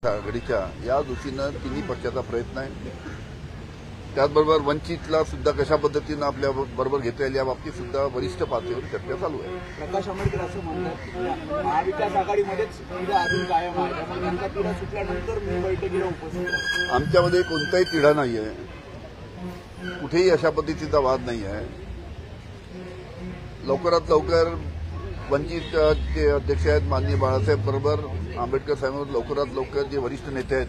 आघाडीच्या या दृष्टीनं तिन्ही पक्षाचा प्रयत्न आहे. त्याचबरोबर वंचितला सुद्धा कशा पद्धतीनं आपल्या बरोबर घेता येईल या बाबतीत सुद्धा वरिष्ठ पातळीवर चर्चा चालू आहे. प्रकाश आंबेडकर असं म्हणतात महाविकास आघाडीमध्येच तिढा अजून कायम आहे, त्यामुळे त्यांचा तिढा सुटल्यानंतर मी बैठकीला उपस्थित आहे. आमच्यामध्ये कोणताही तिढा नाही आहे, कुठेही अशा पद्धतीचा वाद नाही आहे. लवकरात लवकर वंचित जे अध्यक्ष आहेत माननीय बाळासाहेब बरोबर आंबेडकर साहेबांवर लवकरात लवकर जे वरिष्ठ नेते आहेत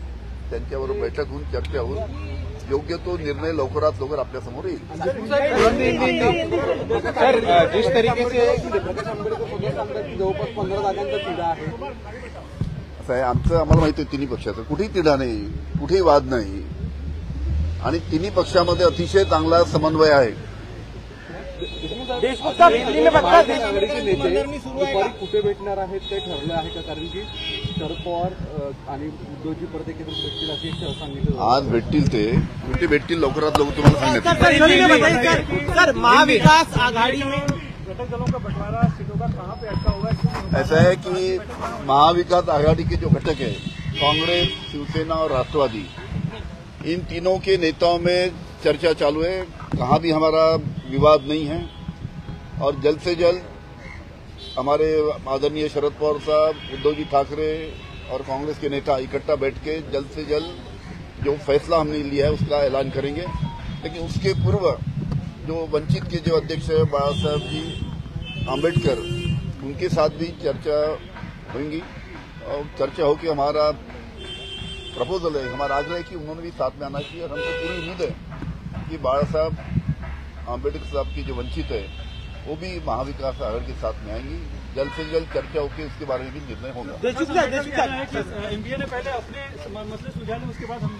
त्यांच्याबरोबर बैठक होऊन चर्चा होऊन योग्य तो निर्णय लवकरात लवकर आपल्यासमोर येईल. जिस तरीके से प्रकाश आंबेडकर स्वतः सांगतात की जवळपास 15 जागांचा तिढा आहे. असं आहे, आम्हाला माहिती आहे तिन्ही पक्षाचं कुठेही तिढा नाही, कुठेही वाद नाही आणि तिन्ही पक्षामध्ये अतिशय चांगला समन्वय आहे. आघाडीचे नेते दुपारी कुठे भेटणार आहेत ते ठरलं आहे का? कारण की शरद पवार आणि उद्धवजी परत एकत्र भेटतील अशी सांगितलं. आज भेटतील ते कुठे भेटतील लवकरात लवकर तुम्हाला सांगण्यात. सर महाविकास आघाड़ी में घटक दलों का बंटवारा सीटों का कहाँ पे अटका हुआ है? ऐसा है कि महाविकास आघाड़ी के जो घटक है कांग्रेस, शिवसेना और राष्ट्रवादी, इन तीनों के नेताओं में चर्चा चालू है. कहाँ भी हमारा विवाद नहीं है और जल्द से जल्द हमारे आदरणीय शरद पवार साहब, उद्धव जी ठाकरे और कांग्रेस के नेता इकट्ठा बैठ के जल्द से जल्द जो फैसला हमने लिया है उसका ऐलान करेंगे. लेकिन उसके पूर्व जो वंचित के जो अध्यक्ष है बाबा साहब जी आंबेडकर, उनके साथ भी चर्चा होंगी और चर्चा हो कि हमारा प्रपोजल है, हमारा आग्रह है कि उन्होंने भी साथ में आना चाहिए. और हमको पूरी उम्मीद है कि बाबा साहब आंबेडकर साहब की जो वंचित है वो भी महाविकास आघाड़ी के साथ में आएंगी. जल्द से जल्द चर्चा होकर उसके बारे में भी निर्णय होगा. एमपीए ने पहले अपने मसले सुलझा लें, उसके बाद हम